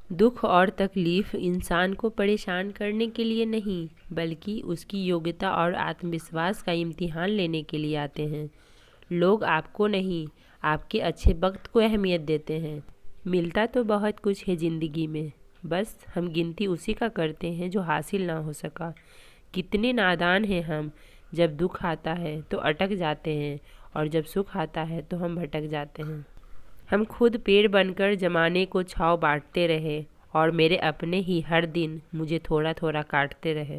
दुख और तकलीफ इंसान को परेशान करने के लिए नहीं, बल्कि उसकी योग्यता और आत्मविश्वास का इम्तिहान लेने के लिए आते हैं। लोग आपको नहीं, आपके अच्छे वक्त को अहमियत देते हैं। मिलता तो बहुत कुछ है ज़िंदगी में, बस हम गिनती उसी का करते हैं जो हासिल ना हो सका। कितने नादान हैं हम, जब दुख आता है तो अटक जाते हैं और जब सुख आता है तो हम भटक जाते हैं। हम खुद पेड़ बनकर जमाने को छाँव बांटते रहे और मेरे अपने ही हर दिन मुझे थोड़ा थोड़ा काटते रहे।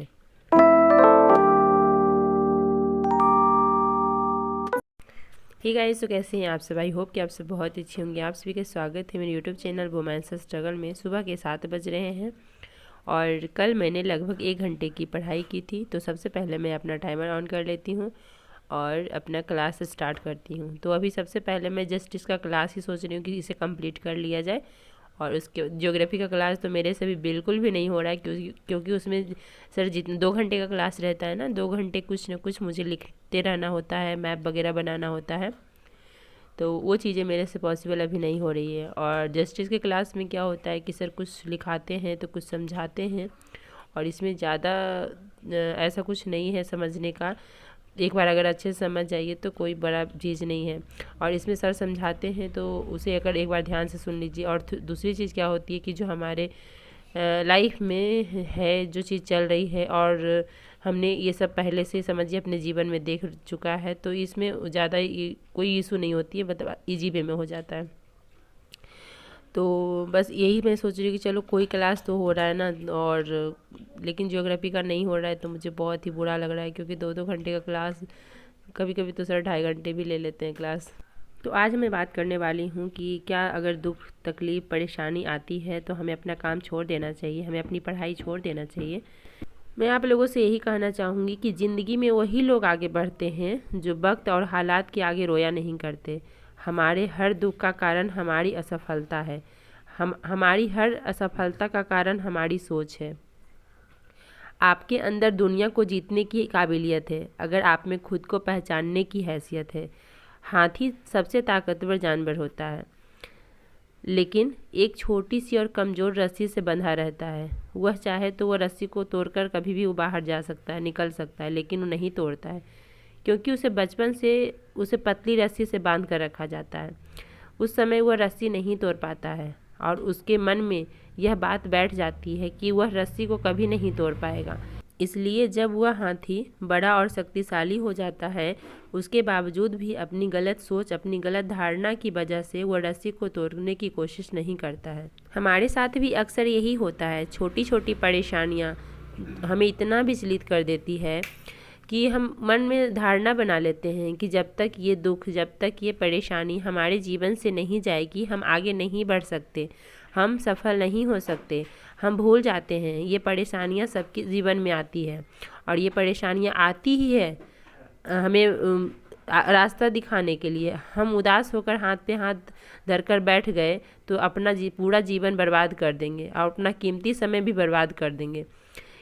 हे गाइस, तो कैसे हैं आप सब? आई होप कि आप सब बहुत अच्छे होंगे। आप सभी का स्वागत है मेरे यूट्यूब चैनल वुमेन्स स्ट्रगल में। सुबह के 7 बज रहे हैं और कल मैंने लगभग 1 घंटे की पढ़ाई की थी। तो सबसे पहले मैं अपना टाइमर ऑन कर लेती हूँ और अपना क्लास स्टार्ट करती हूँ। तो अभी सबसे पहले मैं जस्ट इसका क्लास ही सोच रही हूँ कि इसे कंप्लीट कर लिया जाए। और उसके ज्योग्राफी का क्लास तो मेरे से भी बिल्कुल भी नहीं हो रहा है, क्योंकि उसमें सर जितने 2 घंटे का क्लास रहता है ना, 2 घंटे कुछ ना कुछ मुझे लिखते रहना होता है, मैप वगैरह बनाना होता है। तो वो चीज़ें मेरे से पॉसिबल अभी नहीं हो रही है। और जस्टिस के क्लास में क्या होता है कि सर कुछ लिखाते हैं तो कुछ समझाते हैं, और इसमें ज़्यादा ऐसा कुछ नहीं है समझने का। एक बार अगर अच्छे से समझ जाइए तो कोई बड़ा चीज़ नहीं है। और इसमें सर समझाते हैं तो उसे अगर एक बार ध्यान से सुन लीजिए। और दूसरी चीज़ क्या होती है कि जो हमारे लाइफ में है, जो चीज़ चल रही है और हमने ये सब पहले से समझिए अपने जीवन में देख चुका है, तो इसमें ज़्यादा कोई इशू नहीं होती है, मतलब ईजी वे में हो जाता है। तो बस यही मैं सोच रही हूँ कि चलो कोई क्लास तो हो रहा है ना, और लेकिन ज्योग्राफी का नहीं हो रहा है तो मुझे बहुत ही बुरा लग रहा है, क्योंकि 2-2 घंटे का क्लास, कभी कभी तो सर 2.5 घंटे भी ले लेते हैं क्लास। तो आज मैं बात करने वाली हूँ कि क्या अगर दुख, तकलीफ़, परेशानी आती है तो हमें अपना काम छोड़ देना चाहिए, हमें अपनी पढ़ाई छोड़ देना चाहिए। मैं आप लोगों से यही कहना चाहूँगी कि ज़िंदगी में वही लोग आगे बढ़ते हैं जो वक्त और हालात के आगे रोया नहीं करते। हमारे हर दुख का कारण हमारी असफलता है। हमारी हर असफलता का कारण हमारी सोच है। आपके अंदर दुनिया को जीतने की काबिलियत है, अगर आप में खुद को पहचानने की हैसियत है। हाथी सबसे ताकतवर जानवर होता है, लेकिन एक छोटी सी और कमज़ोर रस्सी से बंधा रहता है। वह चाहे तो वह रस्सी को तोड़कर कभी भी वो बाहर जा सकता है, निकल सकता है, लेकिन वो नहीं तोड़ता है, क्योंकि उसे बचपन से उसे पतली रस्सी से बांध कर रखा जाता है। उस समय वह रस्सी नहीं तोड़ पाता है और उसके मन में यह बात बैठ जाती है कि वह रस्सी को कभी नहीं तोड़ पाएगा। इसलिए जब वह हाथी बड़ा और शक्तिशाली हो जाता है, उसके बावजूद भी अपनी गलत सोच, अपनी गलत धारणा की वजह से वह रस्सी को तोड़ने की कोशिश नहीं करता है। हमारे साथ भी अक्सर यही होता है। छोटी छोटी परेशानियाँ हमें इतना विचलित कर देती है कि हम मन में धारणा बना लेते हैं कि जब तक ये दुख, जब तक ये परेशानी हमारे जीवन से नहीं जाएगी, हम आगे नहीं बढ़ सकते, हम सफल नहीं हो सकते। हम भूल जाते हैं ये परेशानियां सबके जीवन में आती है, और ये परेशानियां आती ही है हमें रास्ता दिखाने के लिए। हम उदास होकर हाथ पे हाथ धरकर बैठ गए तो अपना पूरा जीवन बर्बाद कर देंगे और अपना कीमती समय भी बर्बाद कर देंगे।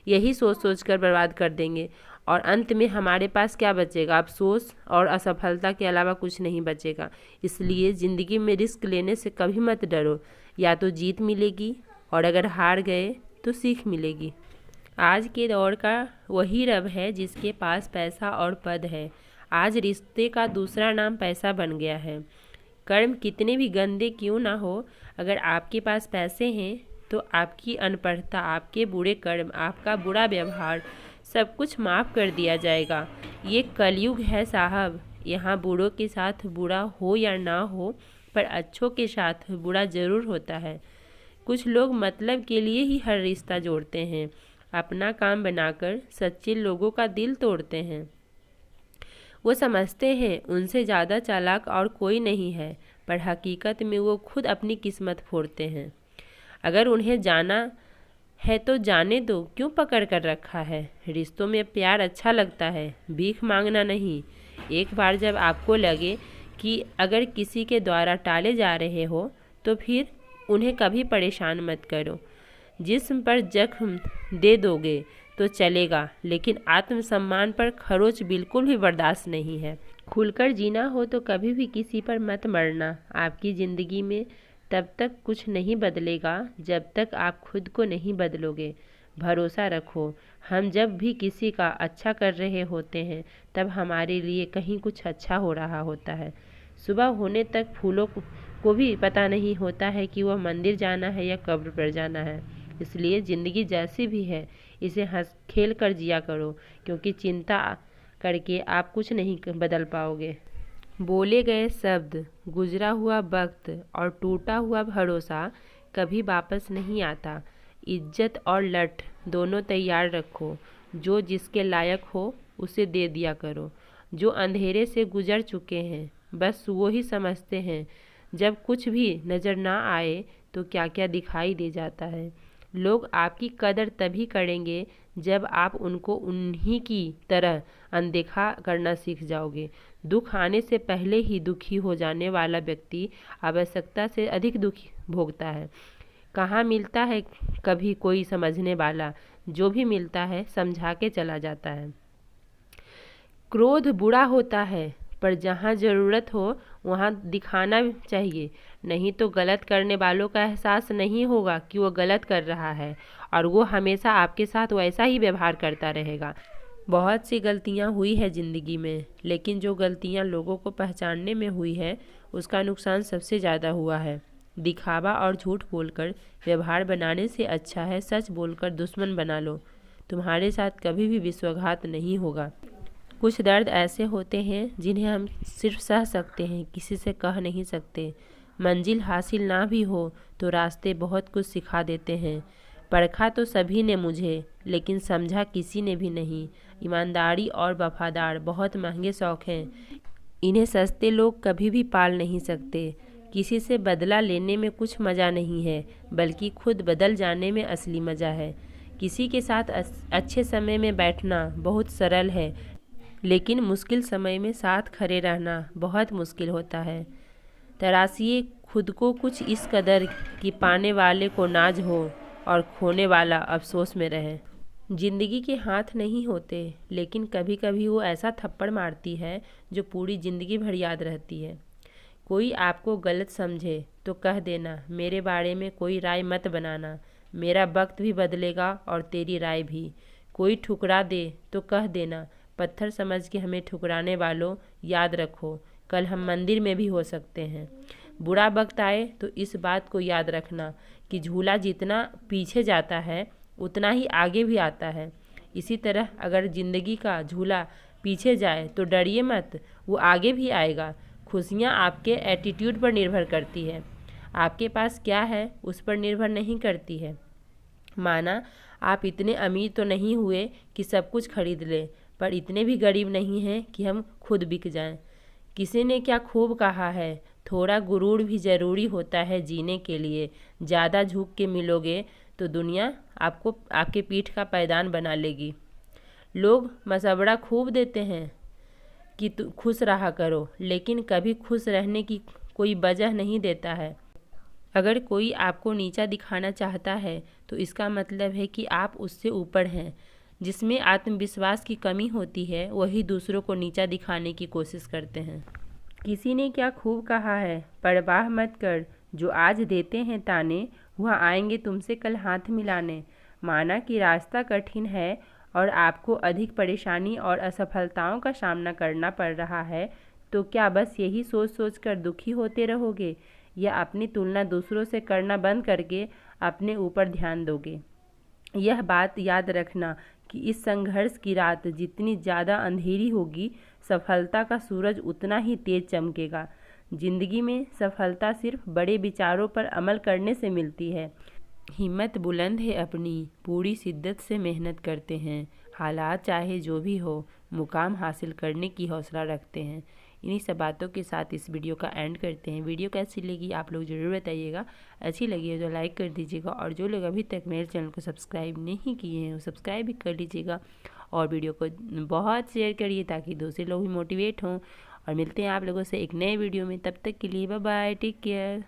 यही सोच सोच कर बर्बाद कर देंगे, और अंत में हमारे पास क्या बचेगा? अफसोस और असफलता के अलावा कुछ नहीं बचेगा। इसलिए ज़िंदगी में रिस्क लेने से कभी मत डरो। या तो जीत मिलेगी, और अगर हार गए तो सीख मिलेगी। आज के दौर का वही रब है जिसके पास पैसा और पद है। आज रिश्ते का दूसरा नाम पैसा बन गया है। कर्म कितने भी गंदे क्यों ना हो, अगर आपके पास पैसे हैं तो आपकी अनपढ़ता, आपके बुरे कर्म, आपका बुरा व्यवहार, सब कुछ माफ़ कर दिया जाएगा। ये कलयुग है साहब। यहाँ बुरों के साथ बुरा हो या ना हो, पर अच्छों के साथ बुरा ज़रूर होता है। कुछ लोग मतलब के लिए ही हर रिश्ता जोड़ते हैं, अपना काम बनाकर सच्चे लोगों का दिल तोड़ते हैं। वो समझते हैं उनसे ज़्यादा चालाक और कोई नहीं है, पर हकीकत में वो खुद अपनी किस्मत फोड़ते हैं। अगर उन्हें जाना है तो जाने दो, क्यों पकड़ कर रखा है? रिश्तों में प्यार अच्छा लगता है, भीख मांगना नहीं। एक बार जब आपको लगे कि अगर किसी के द्वारा टाले जा रहे हो, तो फिर उन्हें कभी परेशान मत करो। जिस्म पर जख्म दे दोगे तो चलेगा, लेकिन आत्मसम्मान पर खरोच बिल्कुल भी बर्दाश्त नहीं है। खुलकर जीना हो तो कभी भी किसी पर मत मरना। आपकी ज़िंदगी में तब तक कुछ नहीं बदलेगा जब तक आप खुद को नहीं बदलोगे। भरोसा रखो, हम जब भी किसी का अच्छा कर रहे होते हैं तब हमारे लिए कहीं कुछ अच्छा हो रहा होता है। सुबह होने तक फूलों को भी पता नहीं होता है कि वह मंदिर जाना है या कब्र पर जाना है। इसलिए ज़िंदगी जैसी भी है इसे हंस खेल कर जिया करो, क्योंकि चिंता करके आप कुछ नहीं बदल पाओगे। बोले गए शब्द, गुजरा हुआ वक्त और टूटा हुआ भरोसा कभी वापस नहीं आता। इज्जत और लठ दोनों तैयार रखो। जो जिसके लायक हो उसे दे दिया करो। जो अंधेरे से गुजर चुके हैं बस वो ही समझते हैं जब कुछ भी नज़र ना आए तो क्या क्या दिखाई दे जाता है। लोग आपकी कदर तभी करेंगे जब आप उनको उन्हीं की तरह अनदेखा करना सीख जाओगे। दुख आने से पहले ही दुखी हो जाने वाला व्यक्ति आवश्यकता से अधिक दुख भोगता है। कहाँ मिलता है कभी कोई समझने वाला, जो भी मिलता है समझा के चला जाता है। क्रोध बुरा होता है, पर जहाँ ज़रूरत हो वहाँ दिखाना चाहिए, नहीं तो गलत करने वालों का एहसास नहीं होगा कि वो गलत कर रहा है और वो हमेशा आपके साथ वैसा ही व्यवहार करता रहेगा। बहुत सी गलतियाँ हुई है ज़िंदगी में, लेकिन जो गलतियाँ लोगों को पहचानने में हुई है उसका नुकसान सबसे ज़्यादा हुआ है। दिखावा और झूठ बोलकर व्यवहार बनाने से अच्छा है सच बोलकर दुश्मन बना लो। तुम्हारे साथ कभी भी विश्वासघात नहीं होगा। कुछ दर्द ऐसे होते हैं जिन्हें हम सिर्फ सह सकते हैं, किसी से कह नहीं सकते। मंजिल हासिल ना भी हो तो रास्ते बहुत कुछ सिखा देते हैं। परखा तो सभी ने मुझे, लेकिन समझा किसी ने भी नहीं। ईमानदारी और वफादार बहुत महंगे शौक़ हैं, इन्हें सस्ते लोग कभी भी पाल नहीं सकते। किसी से बदला लेने में कुछ मज़ा नहीं है, बल्कि खुद बदल जाने में असली मज़ा है। किसी के साथ अच्छे समय में बैठना बहुत सरल है, लेकिन मुश्किल समय में साथ खड़े रहना बहुत मुश्किल होता है। तराशिए खुद को कुछ इस कदर कि पाने वाले को नाज हो और खोने वाला अफसोस में रहे। ज़िंदगी के हाथ नहीं होते, लेकिन कभी कभी वो ऐसा थप्पड़ मारती है जो पूरी ज़िंदगी भर याद रहती है। कोई आपको गलत समझे तो कह देना, मेरे बारे में कोई राय मत बनाना, मेरा वक्त भी बदलेगा और तेरी राय भी। कोई ठुकरा दे तो कह देना, पत्थर समझ के हमें ठुकराने वालों याद रखो, कल हम मंदिर में भी हो सकते हैं। बुरा वक्त आए तो इस बात को याद रखना कि झूला जितना पीछे जाता है उतना ही आगे भी आता है। इसी तरह अगर ज़िंदगी का झूला पीछे जाए तो डरिए मत, वो आगे भी आएगा। खुशियाँ आपके एटीट्यूड पर निर्भर करती है, आपके पास क्या है उस पर निर्भर नहीं करती है। माना आप इतने अमीर तो नहीं हुए कि सब कुछ खरीद लें, पर इतने भी गरीब नहीं हैं कि हम खुद बिक जाएं। किसी ने क्या खूब कहा है, थोड़ा गुरूर भी ज़रूरी होता है जीने के लिए। ज़्यादा झुक के मिलोगे तो दुनिया आपको आपके पीठ का पैदान बना लेगी। लोग मशवरा खूब देते हैं कि तू खुश रहा करो, लेकिन कभी खुश रहने की कोई वजह नहीं देता है। अगर कोई आपको नीचा दिखाना चाहता है तो इसका मतलब है कि आप उससे ऊपर हैं। जिसमें आत्मविश्वास की कमी होती है वही दूसरों को नीचा दिखाने की कोशिश करते हैं। किसी ने क्या खूब कहा है, परवाह मत कर, जो आज देते हैं ताने वह आएंगे तुमसे कल हाथ मिलाने। माना कि रास्ता कठिन है और आपको अधिक परेशानी और असफलताओं का सामना करना पड़ रहा है, तो क्या बस यही सोच सोच कर दुखी होते रहोगे, या अपनी तुलना दूसरों से करना बंद करके अपने ऊपर ध्यान दोगे? यह बात याद रखना कि इस संघर्ष की रात जितनी ज़्यादा अंधेरी होगी, सफलता का सूरज उतना ही तेज चमकेगा। जिंदगी में सफलता सिर्फ बड़े विचारों पर अमल करने से मिलती है। हिम्मत बुलंद है अपनी, पूरी शिद्दत से मेहनत करते हैं। हालात चाहे जो भी हो, मुकाम हासिल करने की हौसला रखते हैं। इन्हीं सब बातों के साथ इस वीडियो का एंड करते हैं। वीडियो कैसी लगी आप लोग ज़रूर बताइएगा। अच्छी लगी है तो लाइक कर दीजिएगा, और जो लोग अभी तक मेरे चैनल को सब्सक्राइब नहीं किए हैं वो सब्सक्राइब भी कर लीजिएगा, और वीडियो को बहुत शेयर करिए ताकि दूसरे लोग भी मोटिवेट हों। और मिलते हैं आप लोगों से एक नए वीडियो में, तब तक के लिए बाय बाय, टेक केयर।